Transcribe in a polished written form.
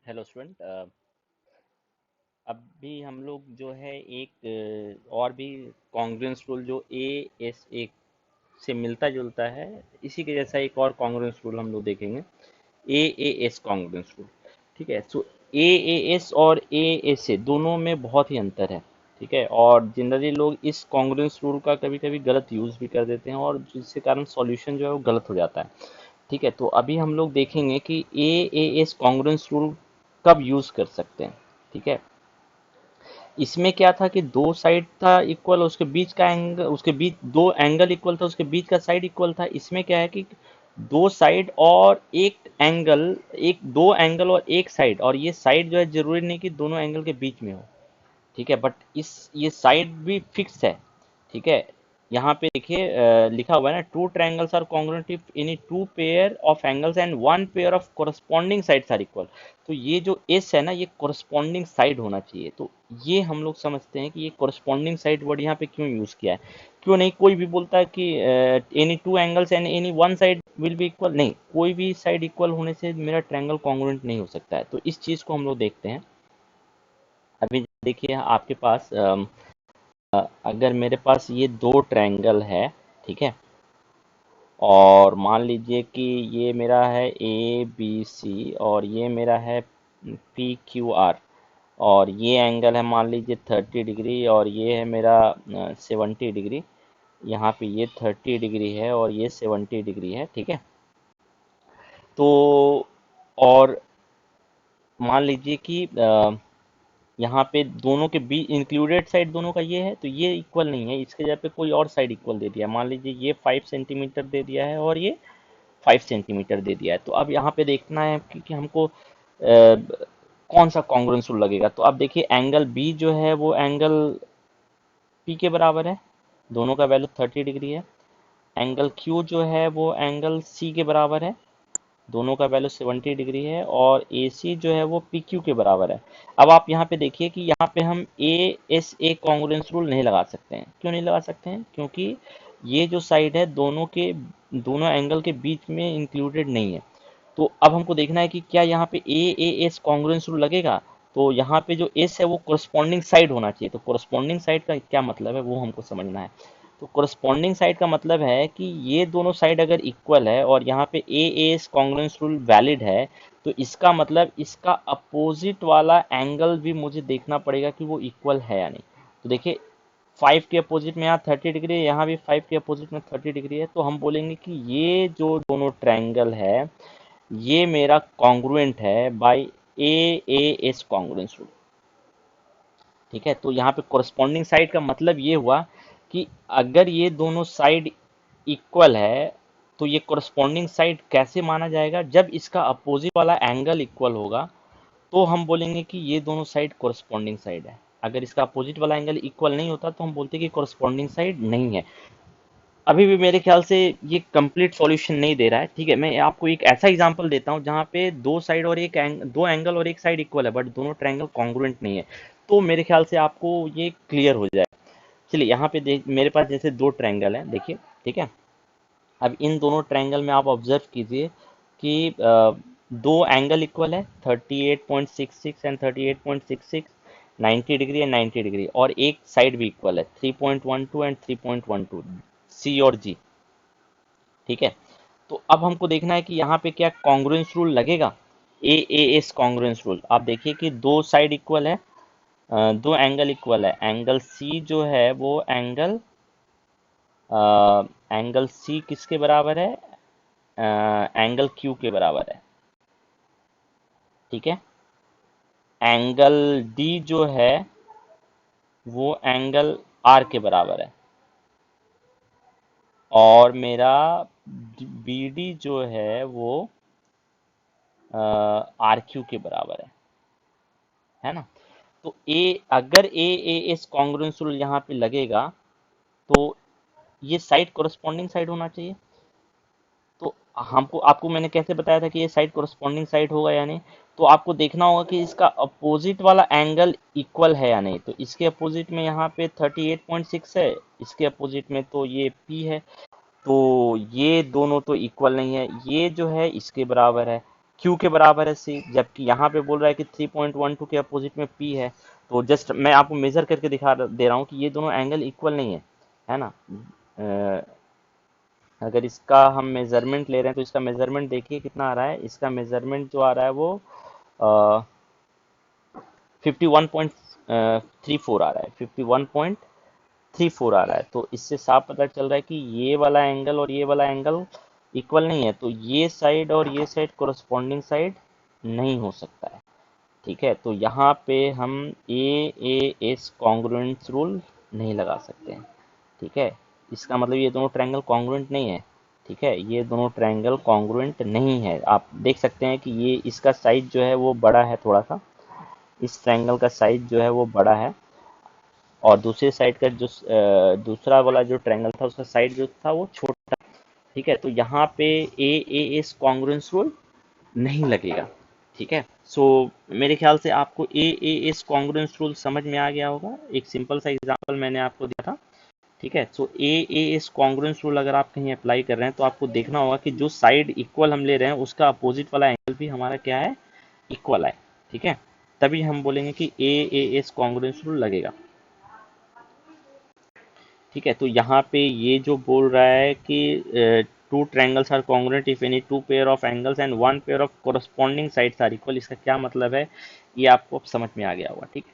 Hello student. अभी हम लोग जो है एक और भी कॉन्ग्रुएंस रूल जो ए एस ए से मिलता जुलता है, इसी के जैसा एक और कॉन्ग्रुएंस रूल हम लोग देखेंगे। ए ए एस कॉन्ग्रुएंस रूल। ठीक है। सो ए ए एस और ए एस ए दोनों में बहुत ही अंतर है। ठीक है। और जनरली लोग इस कॉन्ग्रुएंस रूल का कभी कभी गलत यूज़ भी कर देते हैं और जिसके कारण सॉल्यूशन जो है वो गलत हो जाता है। ठीक है। तो अभी हम लोग देखेंगे कि ए ए एस कॉन्ग्रुएंस रूल कब यूज़ कर सकते हैं। ठीक है। इसमें क्या था कि दो साइड था इक्वल, उसके बीच का एंगल, उसके बीच दो एंगल इक्वल था, उसके बीच का साइड इक्वल था। इसमें क्या है कि दो साइड और एक एंगल, एक दो एंगल और एक साइड, और ये साइड जो है जरूरी नहीं कि दोनों एंगल के बीच में हो। ठीक है। बट इस ये साइड भी फिक्स है। ठीक है। यहाँ पे देखिए लिखा हुआ है ना, two triangles are congruent if any two pair of angles and one pair of corresponding sides are equal. तो ये जो एस है ना, ये कोरस्पॉन्डिंग साइड होना चाहिए। तो ये हम लोग समझते हैं कि ये कोरस्पॉन्डिंग साइड वर्ड यहाँ पे क्यों यूज किया है। क्यों नहीं कोई भी बोलता है कि any two angles and any one side will be equal, नहीं, कोई भी साइड इक्वल होने से मेरा ट्रायंगल कॉन्ग्रुएंट नहीं हो सकता है। तो इस चीज को हम लोग देखते हैं। अभी देखिए आपके पास अगर मेरे पास ये दो ट्रायंगल है, ठीक है, और मान लीजिए कि ये मेरा है ए बी सी और ये मेरा है पी क्यू आर, और ये एंगल है मान लीजिए 30 डिग्री और ये है मेरा 70 डिग्री। यहाँ पे ये 30 डिग्री है और ये 70 डिग्री है। ठीक है। तो और मान लीजिए कि यहाँ पे दोनों के बीच इंक्लूडेड साइड दोनों का ये है, तो ये इक्वल नहीं है, इसके जगह पे कोई और साइड इक्वल दे दिया। मान लीजिए ये 5 सेंटीमीटर दे दिया है और ये 5 सेंटीमीटर दे दिया है। तो अब यहाँ पे देखना है कि हमको कौन सा कॉन्ग्रुएंस रूल लगेगा। तो अब देखिए एंगल बी जो है वो एंगल पी के बराबर है, दोनों का वैल्यू 30 डिग्री है। एंगल क्यू जो है वो एंगल सी के बराबर है, दोनों का वैल्यू 70 डिग्री है। और ए सी जो है वो पी क्यू के बराबर है। अब आप यहाँ पे देखिए कि यहाँ पे हम A S A congruence rule नहीं लगा सकते हैं। क्यों नहीं लगा सकते हैं? क्योंकि ये जो साइड है दोनों एंगल के बीच में इंक्लूडेड नहीं है। तो अब हमको देखना है कि क्या यहाँ पे ए ए एस कॉन्ग्रुएंस रूल लगेगा। तो यहाँ पे जो एस है वो कोरस्पॉन्डिंग साइड होना चाहिए। तो कोरस्पॉन्डिंग साइड का क्या मतलब है वो हमको समझना है। तो कोरस्पॉन्डिंग साइड का मतलब है कि ये दोनों साइड अगर इक्वल है और यहाँ पे ए एस कॉन्ग्रुएंस रूल वैलिड है, तो इसका मतलब इसका अपोजिट वाला एंगल भी मुझे देखना पड़ेगा कि वो इक्वल है या नहीं। तो देखिए 5 के अपोजिट में यहाँ 30 डिग्री है, यहाँ भी 5 के अपोजिट में 30 डिग्री है। तो हम बोलेंगे कि ये जो दोनों ट्रायंगल है ये मेरा कॉन्ग्रुएंट है by A A S congruence rule. ठीक है। तो यहाँ पे कोरस्पॉन्डिंग साइड का मतलब ये हुआ कि अगर ये दोनों साइड इक्वल है तो ये कोरस्पॉन्डिंग साइड कैसे माना जाएगा, जब इसका अपोजिट वाला एंगल इक्वल होगा तो हम बोलेंगे कि ये दोनों साइड कोरस्पॉन्डिंग साइड है। अगर इसका अपोजिट वाला एंगल इक्वल नहीं होता तो हम बोलते हैं कि कोरस्पॉन्डिंग साइड नहीं है। अभी भी मेरे ख्याल से ये कंप्लीट सॉल्यूशन नहीं दे रहा है। ठीक है। मैं आपको एक ऐसा एग्जांपल देता हूँ जहाँ पे दो साइड और दो एंगल और एक साइड इक्वल है बट दोनों ट्रायंगल कॉन्ग्रुएंट नहीं है। तो मेरे ख्याल से आपको ये क्लियर हो जाए। चलिए यहाँ पे देख, मेरे पास जैसे दो ट्रायंगल हैं, देखिए। ठीक है। अब इन दोनों ट्रायंगल में आप ऑब्जर्व कीजिए कि दो एंगल इक्वल है, 38.66 एंड 38.66, 90 डिग्री एंड 90 डिग्री, और एक साइड भी इक्वल है, 3.12 एंड 3.12, सी और जी। ठीक है। तो अब हमको देखना है कि यहाँ पे क्या कॉन्ग्रुएंस रूल लगेगा। ए ए एस कॉन्ग्रुएंस रूल। आप देखिए कि दो साइड इक्वल है, दो एंगल इक्वल है। एंगल सी जो है वो एंगल सी किसके बराबर है? एंगल क्यू के बराबर है। ठीक है। एंगल डी जो है वो एंगल आर के बराबर है। और मेरा बी डी जो है वो आर क्यू के बराबर है ना। तो ए अगर ए ए एस कॉन्ग्रुएंस रूल यहाँ पे लगेगा तो ये साइड कोरस्पॉन्डिंग साइड होना चाहिए। तो हमको आपको मैंने कैसे बताया था कि ये साइड कोरस्पॉन्डिंग साइड होगा या नहीं। तो आपको देखना होगा कि इसका अपोजिट वाला एंगल इक्वल है या नहीं। तो इसके अपोजिट में यहाँ पे 38.6 है, इसके अपोजिट में तो ये पी है। तो ये दोनों तो इक्वल नहीं है, ये जो है इसके बराबर है। क्यू के बराबर है सी, जबकि यहाँ पे बोल रहा है कि 3.12 के अपोजिट में पी है। तो जस्ट मैं आपको मेजर करके दिखा दे रहा हूँ कि ये दोनों एंगल इक्वल नहीं है ना। अगर इसका हम मेजरमेंट ले रहे हैं तो इसका मेजरमेंट देखिए कितना आ रहा है। इसका मेजरमेंट जो आ रहा है वो 51.34 आ रहा है, 51.34 आ रहा है। तो इससे साफ पता चल रहा है कि ये वाला एंगल और ये वाला एंगल इक्वल नहीं है, तो ये साइड और ये साइड कोरस्पॉन्डिंग साइड नहीं हो सकता है। ठीक है, तो यहाँ पे हम ए एस कॉन्ग्रुएंस रूल नहीं लगा सकते हैं। ठीक है, इसका मतलब ये दोनों ट्रायंगल कॉन्ग्रुएंट नहीं है। ठीक है, ये दोनों ट्रायंगल कॉन्ग्रुएंट नहीं है। आप देख सकते हैं कि ये इसका साइज जो है वो बड़ा है थोड़ा सा, इस ट्रायंगल का साइज जो है वो बड़ा है, और दूसरे साइड का जो दूसरा वाला जो ट्रायंगल था उसका साइड जो था वो छोटा। ठीक है, तो यहाँ पे ए एस कॉन्ग्रुएंस रूल नहीं लगेगा। ठीक है, सो मेरे ख्याल से आपको ए एस कॉन्ग्रुएंस रूल समझ में आ गया होगा। एक सिंपल सा एग्जांपल मैंने आपको दिया था। ठीक है, सो ए एस कॉन्ग्रुएंस रूल अगर आप कहीं अप्लाई कर रहे हैं तो आपको देखना होगा कि जो साइड इक्वल हम ले रहे हैं उसका अपोजिट वाला एंगल भी हमारा क्या है, इक्वल है। ठीक है, तभी हम बोलेंगे कि ए एस कॉन्ग्रुएंस रूल लगेगा। ठीक है, तो यहाँ पे ये जो बोल रहा है कि two triangles are congruent if any two pair of angles and one pair of corresponding sides are equal, इसका क्या मतलब है ये आपको अब समझ में आ गया होगा। ठीक है।